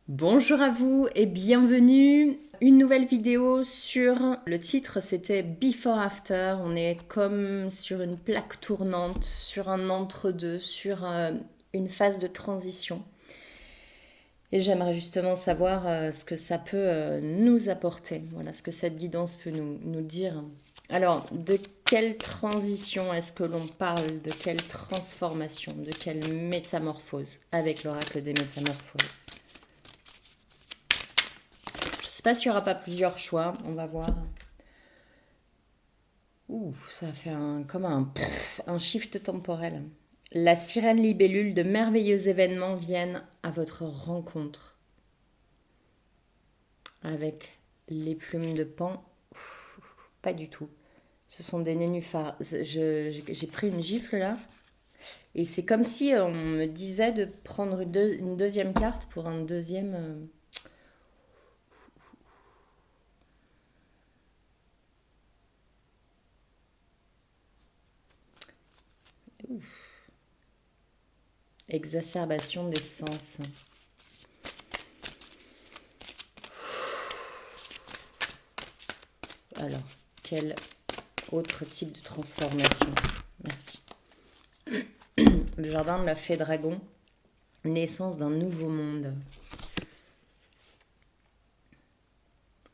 Bonjour à vous et bienvenue. Une nouvelle vidéo sur le titre, c'était Before After. On est comme sur une plaque tournante, sur un entre-deux, sur une phase de transition. Et j'aimerais justement savoir ce que ça peut nous apporter. Voilà, ce que cette guidance peut nous dire. Alors, de quelle transition est-ce que l'on parle? De quelle transformation? De quelle métamorphose avec l'oracle des métamorphoses? Je sais pas s'il n'y aura pas plusieurs choix, on va voir. Ouh, ça fait comme un shift temporel. La sirène libellule, de merveilleux événements viennent à votre rencontre. Avec les plumes de pan, pas du tout. Ce sont des nénuphars. J'ai pris une gifle là. Et c'est comme si on me disait de prendre une deuxième carte pour un deuxième. Exacerbation des sens. Alors, quel autre type de transformation? Merci. Le jardin de la fée dragon, naissance d'un nouveau monde.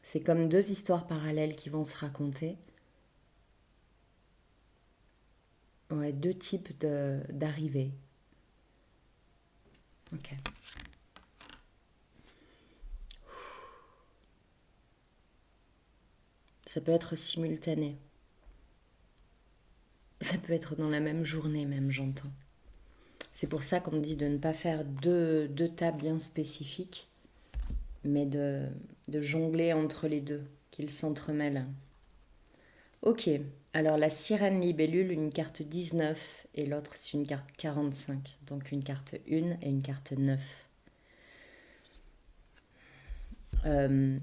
C'est comme deux histoires parallèles qui vont se raconter. Ouais, deux types d'arrivées. Ok. Ça peut être simultané. Ça peut être dans la même journée même, j'entends. C'est pour ça qu'on me dit de ne pas faire deux tas bien spécifiques, mais de jongler entre les deux, qu'ils s'entremêlent. Ok, alors la sirène libellule, une carte 19 et l'autre c'est une carte 45. Donc une carte 1 et une carte 9. Il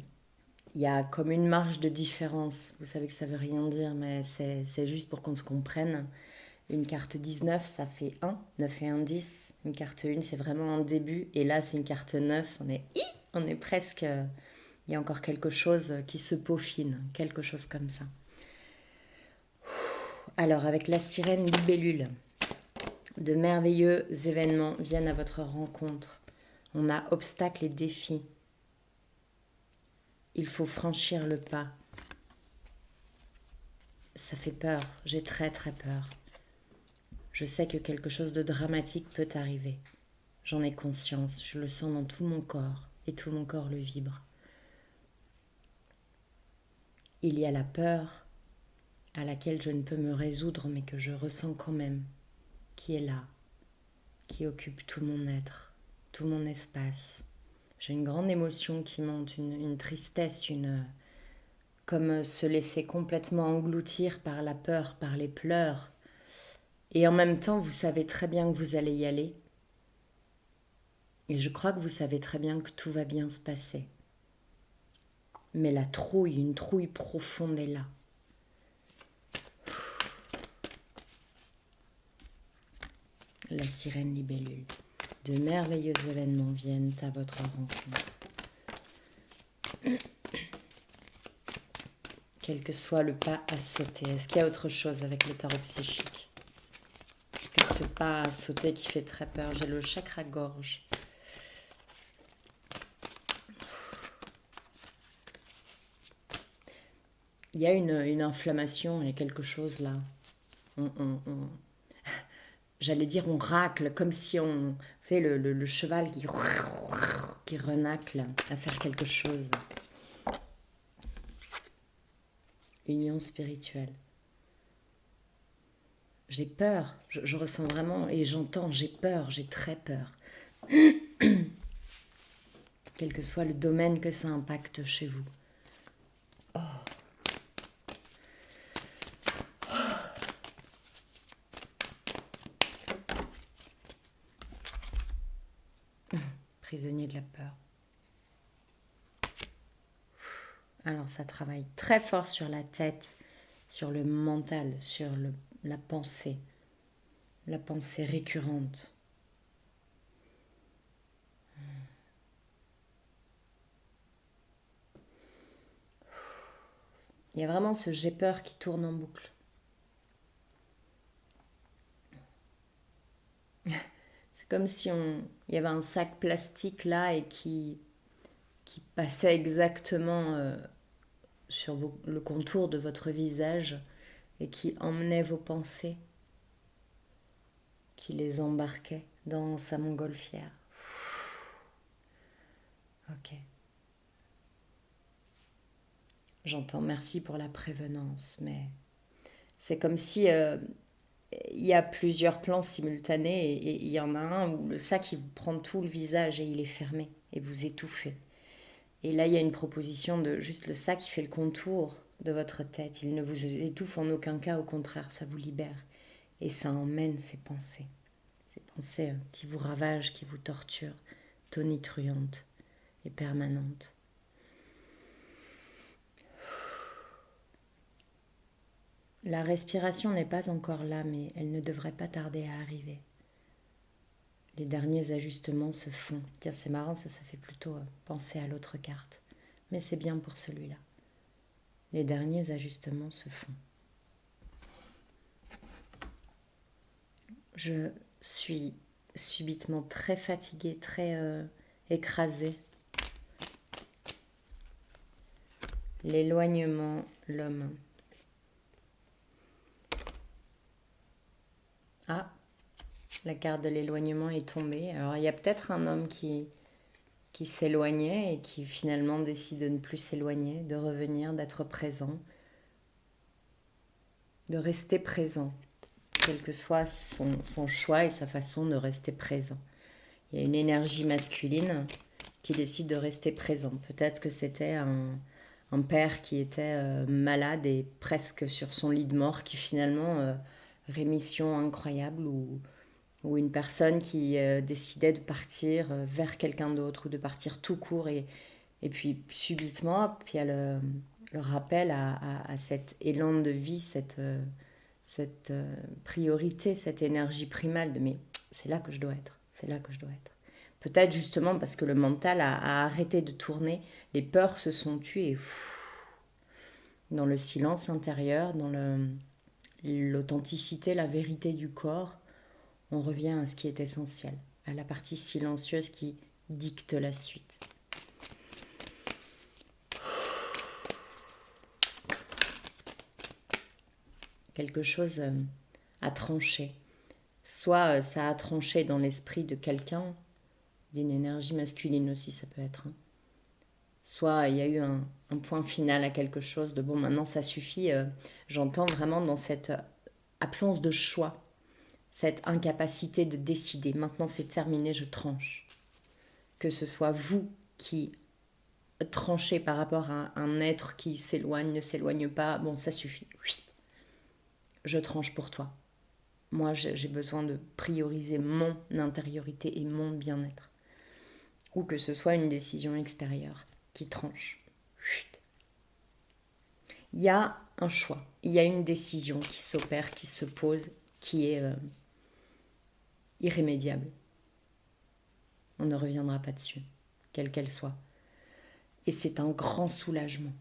y a comme une marge de différence. Vous savez que ça veut rien dire, mais c'est juste pour qu'on se comprenne. Une carte 19, ça fait 1, 9 et 1, 10. Une carte 1, c'est vraiment un début. Et là, c'est une carte 9. On est presque... Il y a encore quelque chose qui se peaufine, quelque chose comme ça. Alors, avec la sirène libellule, de merveilleux événements viennent à votre rencontre. On a obstacles et défis. Il faut franchir le pas. Ça fait peur, j'ai très très peur. Je sais que quelque chose de dramatique peut arriver. J'en ai conscience, je le sens dans tout mon corps et tout mon corps le vibre. Il y a la peur à laquelle je ne peux me résoudre mais que je ressens quand même, qui est là, qui occupe tout mon être, tout mon espace. J'ai une grande émotion qui monte, une tristesse, comme se laisser complètement engloutir par la peur, par les pleurs. Et en même temps, vous savez très bien que vous allez y aller. Et je crois que vous savez très bien que tout va bien se passer. Mais la trouille, une trouille profonde est là. La sirène libellule. De merveilleux événements viennent à votre rencontre. Quel que soit le pas à sauter. Est-ce qu'il y a autre chose avec le tarot psychique que ce pas à sauter qui fait très peur? J'ai le chakra gorge. Il y a une inflammation, il y a quelque chose là. J'allais dire on racle, comme si on... Vous savez, le cheval qui renacle à faire quelque chose. Union spirituelle. J'ai peur, je ressens vraiment et j'entends, j'ai peur, j'ai très peur. Quel que soit le domaine que ça impacte chez vous. Oh. Prisonnier de la peur. Alors ça travaille très fort sur la tête, sur le mental, sur la pensée récurrente. Il y a vraiment ce j'ai peur qui tourne en boucle. C'est comme si il y avait un sac plastique là et qui passait exactement sur le contour de votre visage et qui emmenait vos pensées, qui les embarquait dans sa montgolfière. Ok. J'entends merci pour la prévenance, mais c'est comme si il y a plusieurs plans simultanés et il y en a un où le sac il vous prend tout le visage et il est fermé et vous étouffez. Et là il y a une proposition de juste le sac qui fait le contour de votre tête. Il ne vous étouffe en aucun cas, au contraire, ça vous libère. Et ça emmène ces pensées qui vous ravagent, qui vous torturent, tonitruantes et permanentes. La respiration n'est pas encore là, mais elle ne devrait pas tarder à arriver. Les derniers ajustements se font. Tiens, c'est marrant, ça fait plutôt penser à l'autre carte. Mais c'est bien pour celui-là. Les derniers ajustements se font. Je suis subitement très fatiguée, très écrasée. L'éloignement, l'homme. Ah, la carte de l'éloignement est tombée. Alors il y a peut-être un homme qui s'éloignait et qui finalement décide de ne plus s'éloigner, de revenir, d'être présent, de rester présent, quel que soit son choix et sa façon de rester présent. Il y a une énergie masculine qui décide de rester présent. Peut-être que c'était un père qui était malade et presque sur son lit de mort, qui finalement, rémission incroyable, ou une personne qui décidait de partir vers quelqu'un d'autre ou de partir tout court et puis subitement, puis il y a le rappel à cet élan de vie, cette priorité, cette énergie primale de mais c'est là que je dois être, c'est là que je dois être. Peut-être justement parce que le mental a arrêté de tourner, les peurs se sont tuées. Dans le silence intérieur, dans l'authenticité, la vérité du corps, on revient à ce qui est essentiel, à la partie silencieuse qui dicte la suite. Quelque chose a tranché. Soit ça a tranché dans l'esprit de quelqu'un, d'une énergie masculine aussi ça peut être. Soit il y a eu un point final à quelque chose de bon, maintenant ça suffit. J'entends vraiment dans cette absence de choix, cette incapacité de décider. Maintenant c'est terminé, je tranche. Que ce soit vous qui tranchez par rapport à un être qui s'éloigne, ne s'éloigne pas, bon ça suffit. Je tranche pour toi. Moi, j'ai besoin de prioriser mon intériorité et mon bien-être. Ou que ce soit une décision extérieure qui tranche. Il y a un choix, il y a une décision qui s'opère, qui se pose, qui est irrémédiable. On ne reviendra pas dessus, quelle qu'elle soit. Et c'est un grand soulagement.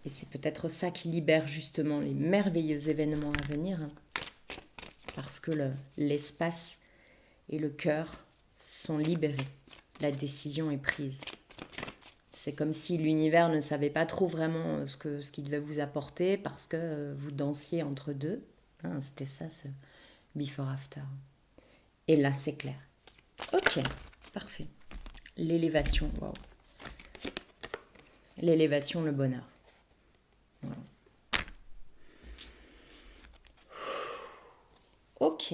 Et c'est peut-être ça qui libère justement les merveilleux événements à venir, parce que l'espace et le cœur sont libérés. La décision est prise. C'est comme si l'univers ne savait pas trop vraiment ce qu'il devait vous apporter, parce que vous dansiez entre deux. C'était ça, ce before-after. Et là, c'est clair. Ok, parfait. L'élévation, wow. L'élévation, le bonheur. Voilà. Ok,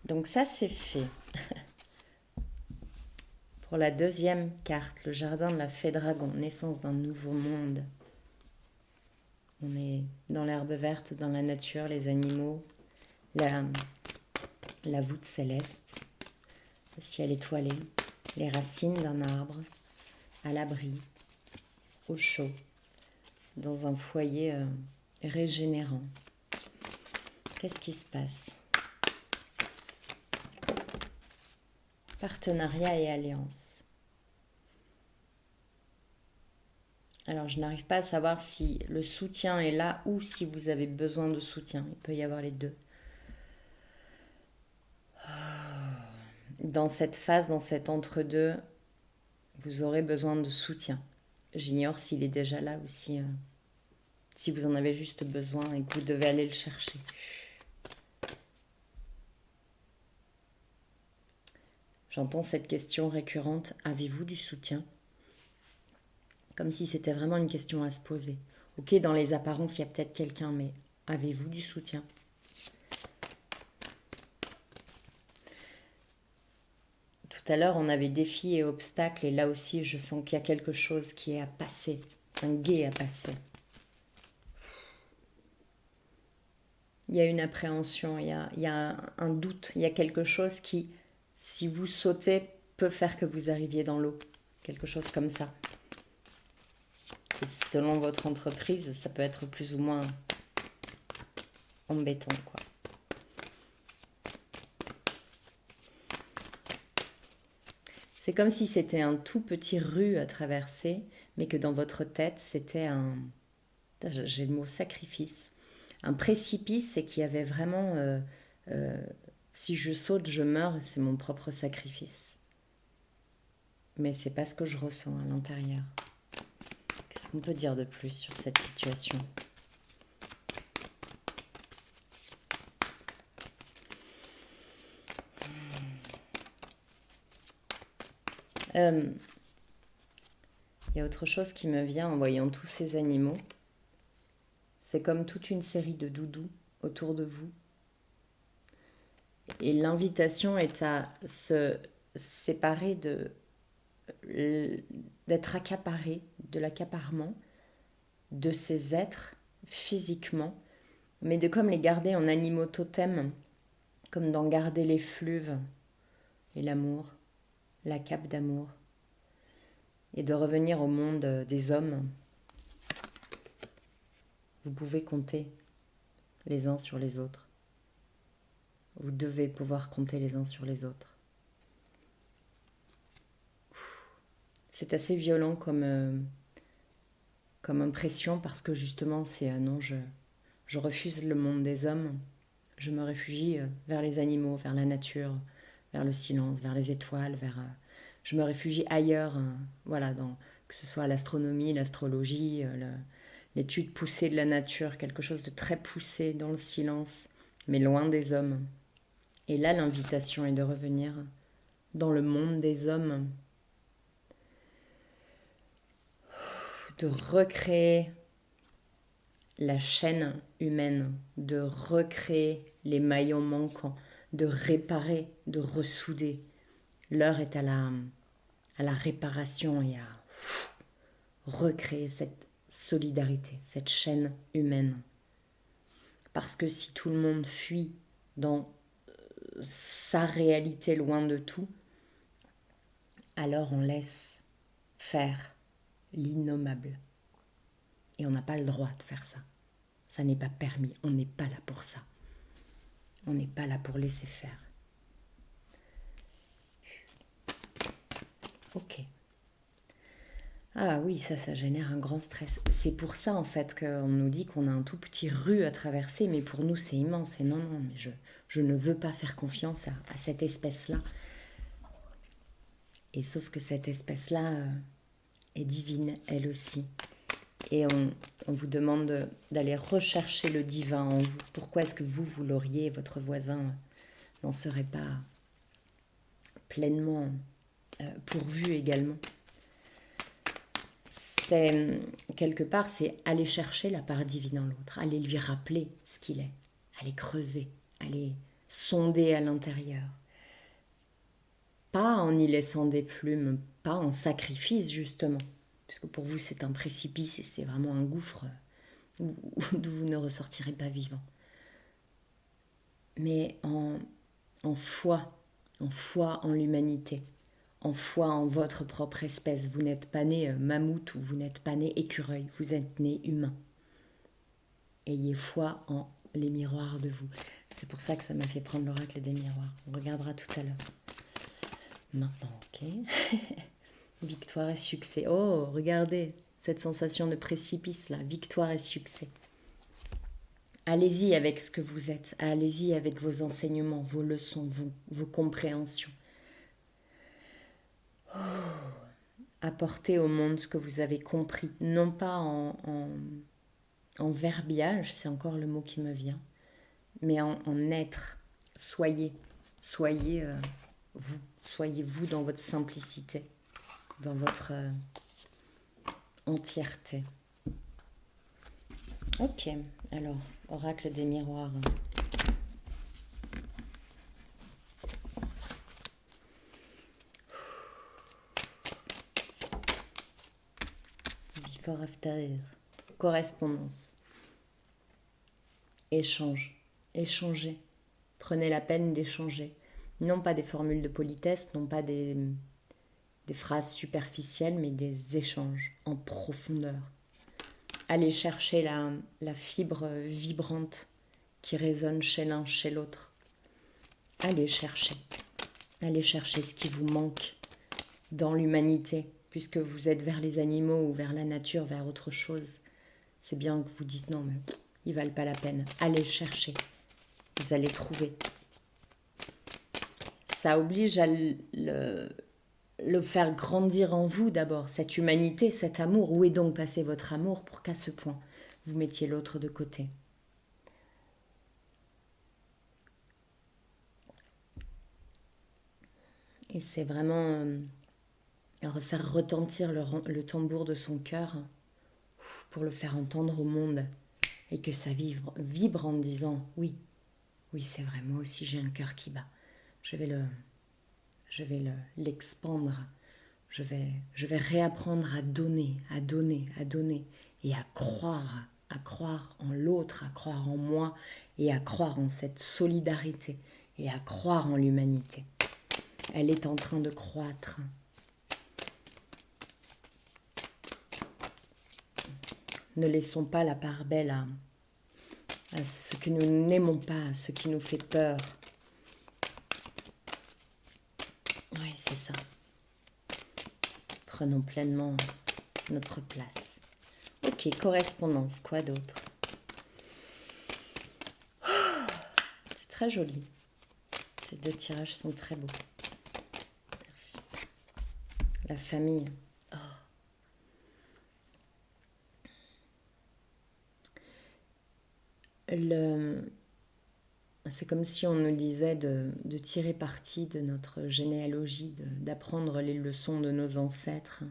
donc ça c'est fait. Pour la deuxième carte, le jardin de la fée dragon, naissance d'un nouveau monde. On est dans l'herbe verte, dans la nature, les animaux, la voûte céleste, le ciel étoilé, les racines d'un arbre, à l'abri, au chaud, dans un foyer régénérant. Qu'est-ce qui se passe ? Partenariat et alliance. Alors, je n'arrive pas à savoir si le soutien est là ou si vous avez besoin de soutien. Il peut y avoir les deux. Dans cette phase, dans cet entre-deux, vous aurez besoin de soutien. J'ignore s'il est déjà là ou si vous en avez juste besoin et que vous devez aller le chercher. J'entends cette question récurrente, avez-vous du soutien? Comme si c'était vraiment une question à se poser. Ok, dans les apparences, il y a peut-être quelqu'un, mais avez-vous du soutien? Tout à l'heure, on avait défis et obstacles, et là aussi, je sens qu'il y a quelque chose qui est à passer, un gué à passer. Il y a une appréhension, il y a un doute, il y a quelque chose qui, si vous sautez, peut faire que vous arriviez dans l'eau. Quelque chose comme ça. Et selon votre entreprise, ça peut être plus ou moins embêtant, quoi. C'est comme si c'était un tout petit rue à traverser, mais que dans votre tête, c'était un... J'ai le mot sacrifice. Un précipice et qu'il y avait vraiment... si je saute, je meurs, c'est mon propre sacrifice. Mais c'est pas ce que je ressens à l'intérieur. Qu'est-ce qu'on peut dire de plus sur cette situation ? Il y a autre chose qui me vient en voyant tous ces animaux. C'est comme toute une série de doudous autour de vous. Et l'invitation est à se séparer d'être accaparé, de l'accaparement de ces êtres physiquement, mais de comme les garder en animaux totems, comme d'en garder les fleuves et l'amour, la cape d'amour, et de revenir au monde des hommes. Vous pouvez compter les uns sur les autres. Vous devez pouvoir compter les uns sur les autres. C'est assez violent comme impression parce que justement c'est non, je refuse le monde des hommes. Je me réfugie vers les animaux, vers la nature, vers le silence, vers les étoiles, je me réfugie ailleurs, voilà, que ce soit l'astronomie, l'astrologie, l'étude poussée de la nature, quelque chose de très poussé dans le silence, mais loin des hommes. Et là, l'invitation est de revenir dans le monde des hommes, de recréer la chaîne humaine, de recréer les maillons manquants, de réparer, de ressouder. L'heure est à la réparation et à recréer cette solidarité, cette chaîne humaine. Parce que si tout le monde fuit dans sa réalité loin de tout, alors on laisse faire l'innommable. Et on n'a pas le droit de faire ça. Ça n'est pas permis. On n'est pas là pour ça. On n'est pas là pour laisser faire. Ok. Ah oui, ça génère un grand stress. C'est pour ça en fait qu'on nous dit qu'on a un tout petit rue à traverser, mais pour nous c'est immense. Et non, mais je ne veux pas faire confiance à cette espèce-là. Et sauf que cette espèce-là est divine, elle aussi. Et on vous demande d'aller rechercher le divin en vous. Pourquoi est-ce que vous l'auriez et votre voisin n'en serait pas pleinement pourvu également? C'est, quelque part, c'est aller chercher la part divine en l'autre, aller lui rappeler ce qu'il est, aller creuser, aller sonder à l'intérieur. Pas en y laissant des plumes, pas en sacrifice justement, puisque pour vous c'est un précipice et c'est vraiment un gouffre d'où vous ne ressortirez pas vivant. Mais en foi en l'humanité, en foi en votre propre espèce. Vous n'êtes pas né mammouth ou vous n'êtes pas né écureuil, vous êtes né humain. Ayez foi en les miroirs de vous. C'est pour ça que ça m'a fait prendre l'oracle des miroirs. On regardera tout à l'heure. Maintenant, ok. Victoire et succès. Oh, regardez. cette sensation de précipice là, victoire et succès. Allez-y avec ce que vous êtes, allez-y avec vos enseignements, vos leçons, vos compréhensions. Apportez au monde ce que vous avez compris, non pas en verbiage, c'est encore le mot qui me vient, mais en être. Soyez vous, soyez vous dans votre simplicité, dans votre entièreté. Ok, alors, oracle des miroirs. Before, after, correspondance. Échange, échangez. Prenez la peine d'échanger. Non pas des formules de politesse, non pas des phrases superficielles, mais des échanges en profondeur. Allez chercher la fibre vibrante qui résonne chez l'un, chez l'autre. Allez chercher ce qui vous manque dans l'humanité, puisque vous êtes vers les animaux ou vers la nature, vers autre chose. C'est bien que vous dites non, mais ils valent pas la peine. Allez chercher, vous allez trouver. Ça oblige à le faire grandir en vous d'abord, cette humanité, cet amour. Où est donc passé votre amour pour qu'à ce point vous mettiez l'autre de côté? Et c'est vraiment refaire retentir le tambour de son cœur pour le faire entendre au monde et que ça vibre en disant oui, c'est vrai, moi aussi j'ai un cœur qui bat. Je vais l'expandre. Je vais réapprendre à donner et à croire en l'autre, à croire en moi et à croire en cette solidarité et à croire en l'humanité. Elle est en train de croître. Ne laissons pas la part belle à ce que nous n'aimons pas, à ce qui nous fait peur. Oui, c'est ça. Prenons pleinement notre place. Ok, correspondance, quoi d'autre? C'est très joli. Ces deux tirages sont très beaux. Merci. La famille. Oh. C'est comme si on nous disait de tirer parti de notre généalogie, d'apprendre les leçons de nos ancêtres.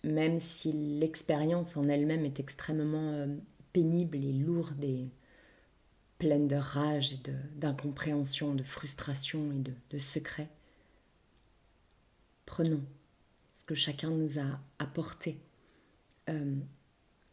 Même si l'expérience en elle-même est extrêmement pénible et lourde et pleine de rage et d'incompréhension, de frustration et de secrets. Prenons ce que chacun nous a apporté.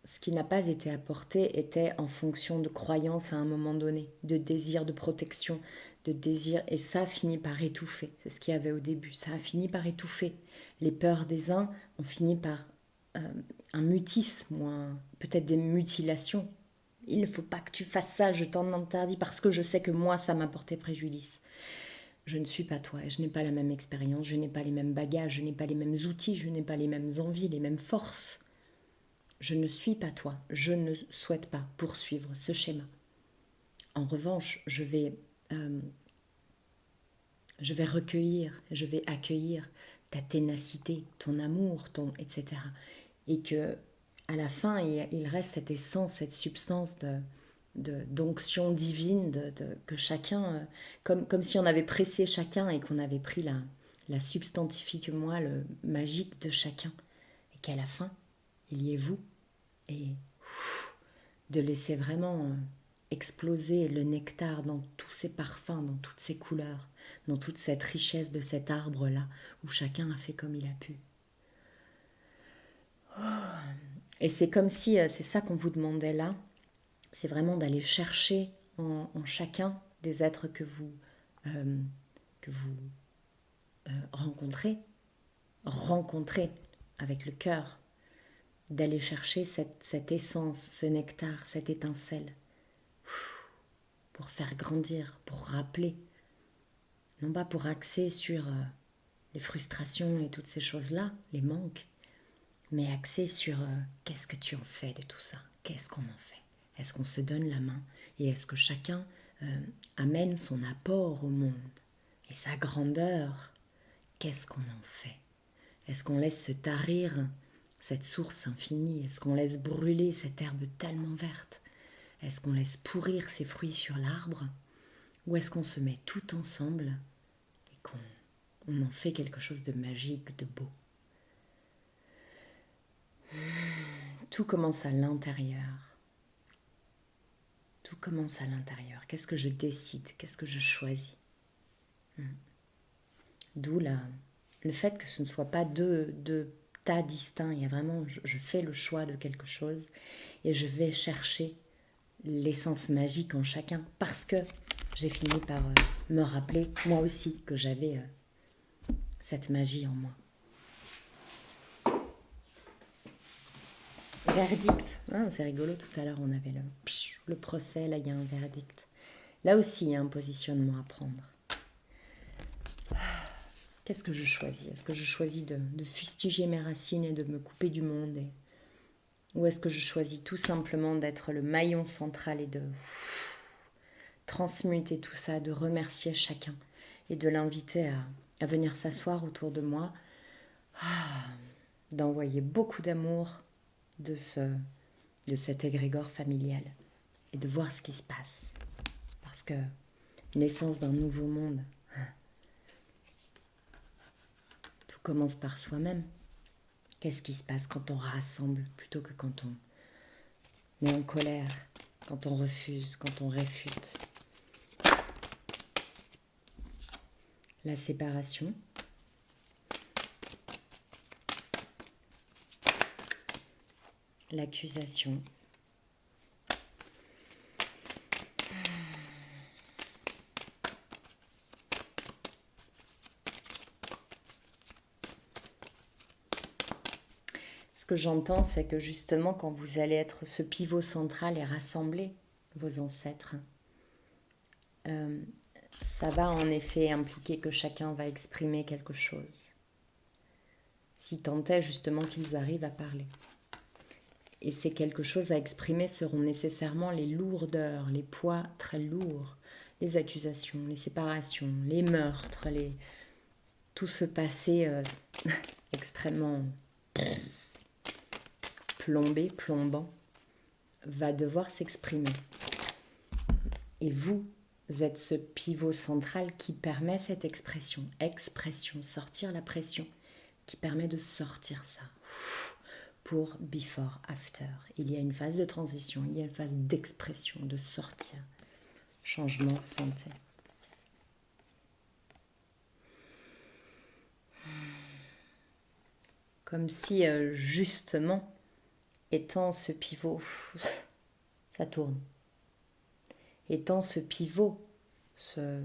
Ce qui n'a pas été apporté était en fonction de croyances à un moment donné, de désir de protection, de désir, et ça a fini par étouffer. C'est ce qu'il y avait au début, ça a fini par étouffer. Les peurs des uns ont fini par un mutisme, ou peut-être des mutilations. Il ne faut pas que tu fasses ça, je t'en interdis parce que je sais que moi ça m'a porté préjudice. Je ne suis pas toi, je n'ai pas la même expérience, je n'ai pas les mêmes bagages, je n'ai pas les mêmes outils, je n'ai pas les mêmes envies, les mêmes forces. Je ne suis pas toi, je ne souhaite pas poursuivre ce schéma. En revanche, je vais recueillir, je vais accueillir ta ténacité, ton amour, etc. Et que à la fin, il reste cette essence, cette substance d'onction divine, que chacun, comme si on avait pressé chacun et qu'on avait pris la substantifique moelle magique de chacun. Et qu'à la fin, il y ait vous. Et de laisser vraiment exploser le nectar dans tous ces parfums, dans toutes ces couleurs, dans toute cette richesse de cet arbre-là, où chacun a fait comme il a pu. Et c'est comme si, c'est ça qu'on vous demandait là, c'est vraiment d'aller chercher en chacun des êtres que vous rencontrez avec le cœur, d'aller chercher cette essence, ce nectar, cette étincelle, pour faire grandir, pour rappeler, non pas pour axer sur les frustrations et toutes ces choses-là, les manques, mais axé sur qu'est-ce que tu en fais de tout ça? Qu'est-ce qu'on en fait? Est-ce qu'on se donne la main? Et est-ce que chacun amène son apport au monde? Et sa grandeur, qu'est-ce qu'on en fait? Est-ce qu'on laisse se tarir cette source infinie? Est-ce qu'on laisse brûler cette herbe tellement verte? Est-ce qu'on laisse pourrir ses fruits sur l'arbre? Ou est-ce qu'on se met tout ensemble et qu'on en fait quelque chose de magique, de beau? Tout commence à l'intérieur. Tout commence à l'intérieur. Qu'est-ce que je décide? Qu'est-ce que je choisis? D'où le fait que ce ne soit pas deux tas distincts. Il y a vraiment, je fais le choix de quelque chose et je vais chercher l'essence magique en chacun parce que j'ai fini par me rappeler, moi aussi, que j'avais cette magie en moi. Verdict. Ah, c'est rigolo, tout à l'heure on avait le procès, là il y a un verdict. Là aussi il y a un positionnement à prendre. Qu'est-ce que je choisis? Est-ce que je choisis de fustiger mes racines et de me couper du monde ou est-ce que je choisis tout simplement d'être le maillon central et de transmuter tout ça, de remercier chacun et de l'inviter à venir s'asseoir autour de moi, d'envoyer beaucoup d'amour de cet égrégore familial et de voir ce qui se passe. Parce que naissance d'un nouveau monde, tout commence par soi-même. Qu'est-ce qui se passe quand on rassemble plutôt que quand on est en colère, quand on refuse, quand on réfute? La séparation. L'accusation. Ce que j'entends, c'est que justement, quand vous allez être ce pivot central et rassembler vos ancêtres, ça va en effet impliquer que chacun va exprimer quelque chose. Si tant est justement qu'ils arrivent à parler. Et ces quelque chose à exprimer seront nécessairement les lourdeurs, les poids très lourds, les accusations, les séparations, les meurtres, tout ce passé extrêmement plombant, va devoir s'exprimer. Et vous êtes ce pivot central qui permet cette expression, sortir la pression, qui permet de sortir ça. Pour before, after. Il y a une phase de transition, il y a une phase d'expression, de sortir. Changement, santé. Comme si, justement, étant ce pivot, ça tourne. Étant ce pivot, ce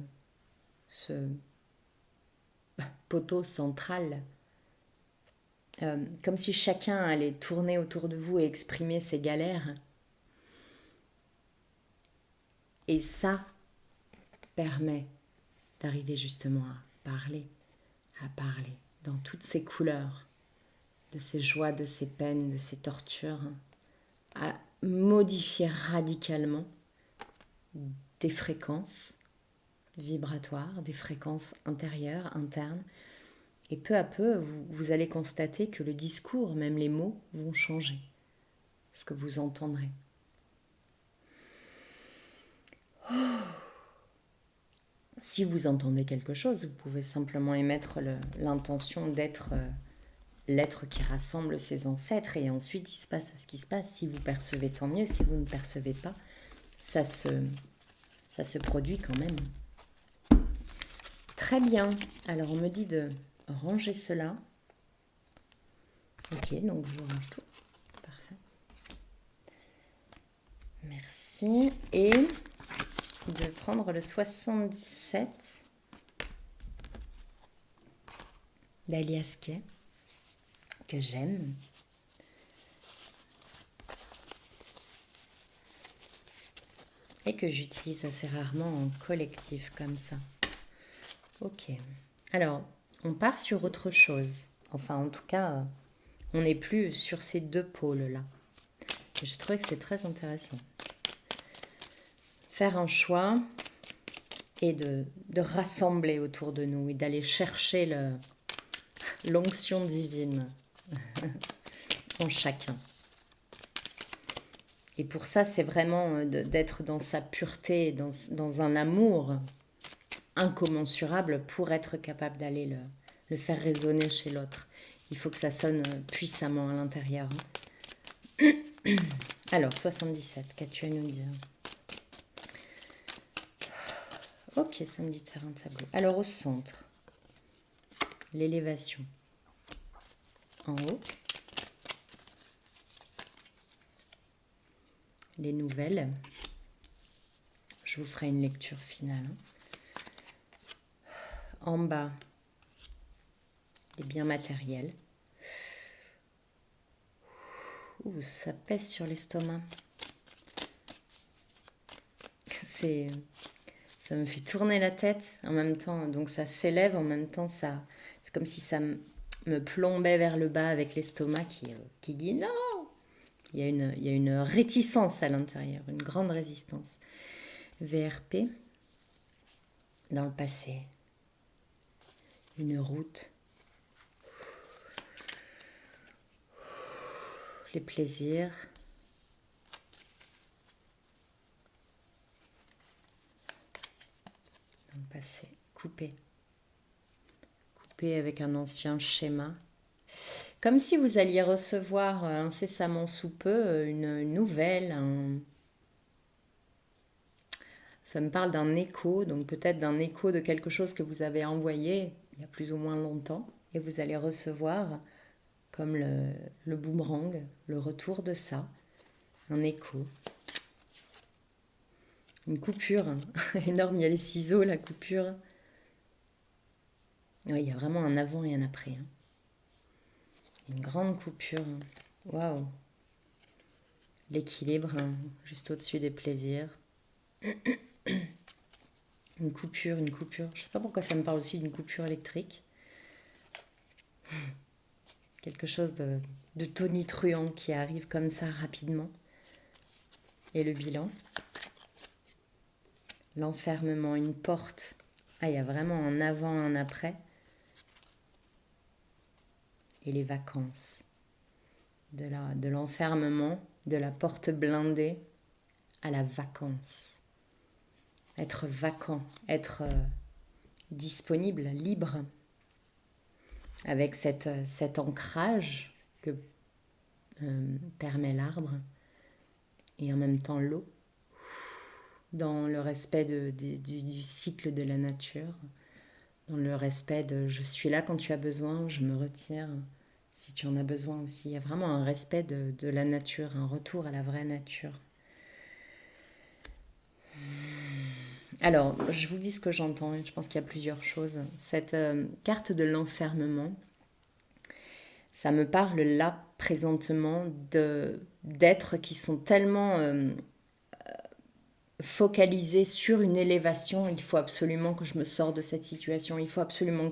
poteau central, comme si chacun allait tourner autour de vous et exprimer ses galères. Et ça permet d'arriver justement à parler dans toutes ces couleurs, de ces joies, de ces peines, de ces tortures, à modifier radicalement des fréquences vibratoires, des fréquences intérieures, internes. Et peu à peu, vous allez constater que le discours, même les mots, vont changer. Ce que vous entendrez. Si vous entendez quelque chose, vous pouvez simplement émettre l'intention d'être l'être qui rassemble ses ancêtres et ensuite il se passe ce qui se passe. Si vous percevez, tant mieux. Si vous ne percevez pas, ça se produit quand même. Très bien. Alors on me dit de ranger cela. Ok, donc je range tout. Parfait. Merci. Et de prendre le 77 d'Alias Kay, que j'aime. Et que j'utilise assez rarement en collectif comme ça. Ok. Alors, on part sur autre chose. Enfin, en tout cas, on n'est plus sur ces deux pôles-là. J'ai trouvé que c'est très intéressant. Faire un choix et de rassembler autour de nous et d'aller chercher l'onction divine en chacun. Et pour ça, c'est vraiment d'être dans sa pureté, dans un amour incommensurable pour être capable d'aller le faire résonner chez l'autre. Il faut que ça sonne puissamment à l'intérieur. Alors, 77, qu'as-tu à nous dire? Ok, ça me dit de faire un tableau. Alors, au centre, l'élévation. En haut, les nouvelles. Je vous ferai une lecture finale. En bas, les biens matériels. Ouh, ça pèse sur l'estomac. Ça me fait tourner la tête en même temps. Donc ça s'élève, en même temps, c'est comme si ça me plombait vers le bas avec l'estomac qui dit non. Il y a une réticence à l'intérieur, une grande résistance. VRP, dans le passé, une route, les plaisirs, dans le passé, coupé avec un ancien schéma. Comme si vous alliez recevoir incessamment sous peu une nouvelle, ça me parle d'un écho, donc peut-être d'un écho de quelque chose que vous avez envoyé il y a plus ou moins longtemps, et vous allez recevoir, comme le boomerang, le retour de ça, un écho. Une coupure énorme, il y a les ciseaux, la coupure. Oui, il y a vraiment un avant et un après. Une grande coupure. Waouh! L'équilibre, juste au-dessus des plaisirs. Une coupure. Je ne sais pas pourquoi ça me parle aussi d'une coupure électrique. Quelque chose de tonitruant qui arrive comme ça rapidement. Et le bilan. L'enfermement, une porte. Ah, il y a vraiment un avant, un après. Et les vacances. De l'enfermement, de la porte blindée à la vacance. Être vacant, être disponible, libre, avec cet ancrage que permet l'arbre et en même temps l'eau, dans le respect du cycle de la nature, dans le respect de je suis là quand tu as besoin, je me retire si tu en as besoin aussi. Il y a vraiment un respect de la nature, un retour à la vraie nature. Alors, je vous dis ce que j'entends, je pense qu'il y a plusieurs choses. Cette carte de l'enfermement, ça me parle là, présentement, d'êtres qui sont tellement focalisés sur une élévation. Il faut absolument que je me sorte de cette situation, il faut absolument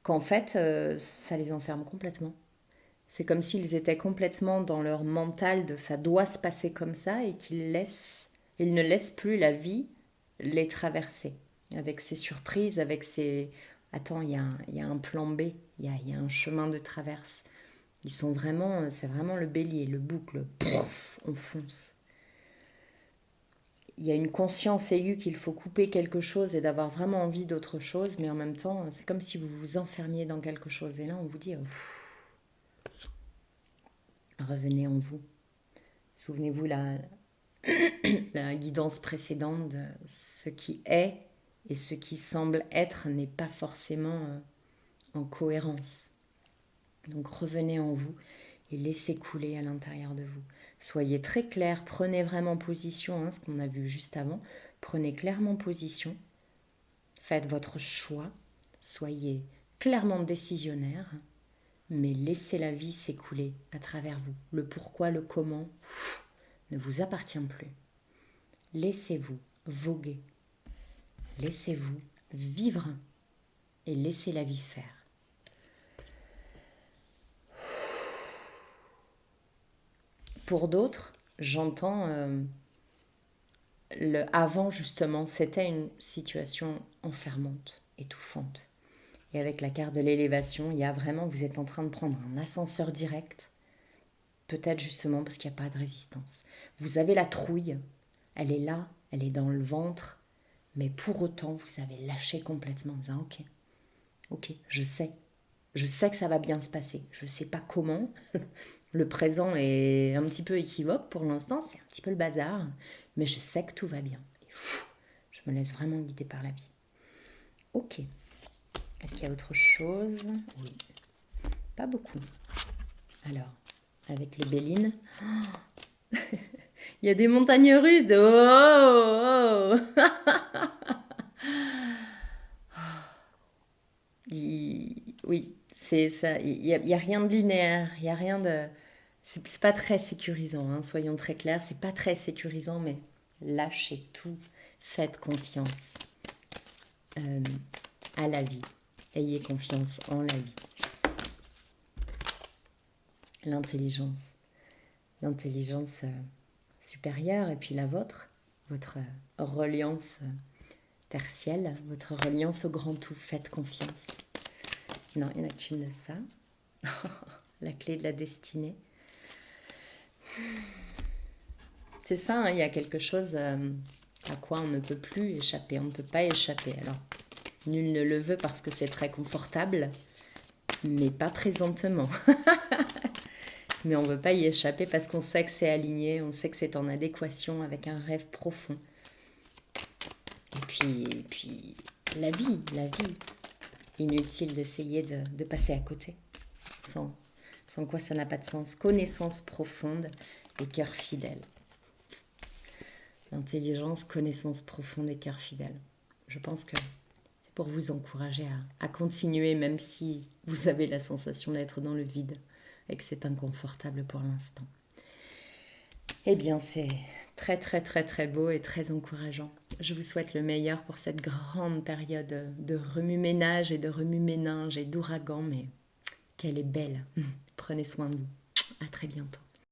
qu'en fait, ça les enferme complètement. C'est comme s'ils étaient complètement dans leur mental de ça doit se passer comme ça et ils ne laissent plus la vie les traverser avec ses surprises, avec ses... Attends, il y a un plan B, il y a un chemin de traverse. C'est vraiment le bélier, le boucle, on fonce. Il y a une conscience aiguë qu'il faut couper quelque chose et d'avoir vraiment envie d'autre chose, mais en même temps, c'est comme si vous vous enfermiez dans quelque chose. Et là, on vous dit, revenez en vous. Souvenez-vous la guidance précédente de ce qui est et ce qui semble être n'est pas forcément en cohérence. Donc revenez en vous et laissez couler à l'intérieur de vous. Soyez très clair, prenez vraiment position, ce qu'on a vu juste avant. Prenez clairement position, faites votre choix, soyez clairement décisionnaire, mais laissez la vie s'écouler à travers vous. Le pourquoi, le comment ne vous appartient plus. Laissez-vous voguer. Laissez-vous vivre et laissez la vie faire. Pour d'autres, j'entends avant justement, c'était une situation enfermante, étouffante. Et avec la carte de l'élévation, il y a vraiment, vous êtes en train de prendre un ascenseur direct, peut-être justement parce qu'il n'y a pas de résistance. Vous avez la trouille, elle est là, elle est dans le ventre, mais pour autant, vous avez lâché complètement en disant ok, je sais que ça va bien se passer. Je ne sais pas comment. Le présent est un petit peu équivoque pour l'instant, c'est un petit peu le bazar, mais je sais que tout va bien. Et je me laisse vraiment guider par la vie. Ok. Est-ce qu'il y a autre chose? Oui. Pas beaucoup. Alors, avec les Bélines, il y a des montagnes russes de oui, c'est ça. Il y a rien de linéaire. Il y a rien de. C'est pas très sécurisant, hein, soyons très clairs. C'est pas très sécurisant, mais lâchez tout. Faites confiance à la vie. Ayez confiance en la vie. L'intelligence supérieure et puis la vôtre, votre reliance tertielle, votre reliance au grand tout. Faites confiance. Non, il n'y en a qu'une de ça. La clé de la destinée. C'est ça, hein, il y a quelque chose à quoi on ne peut plus échapper. On ne peut pas échapper. Alors, nul ne le veut parce que c'est très confortable, mais pas présentement. Mais on ne veut pas y échapper parce qu'on sait que c'est aligné, on sait que c'est en adéquation avec un rêve profond. Et puis la vie. Inutile d'essayer de passer à côté. Sans quoi ça n'a pas de sens. Connaissance profonde et cœur fidèle. L'intelligence, connaissance profonde et cœur fidèle. Je pense que c'est pour vous encourager à continuer, même si vous avez la sensation d'être dans le vide et que c'est inconfortable pour l'instant. Eh bien, c'est très, très, très, très beau et très encourageant. Je vous souhaite le meilleur pour cette grande période de remue-ménage et de remue-ménage et d'ouragan, mais qu'elle est belle. Prenez soin de vous. À très bientôt.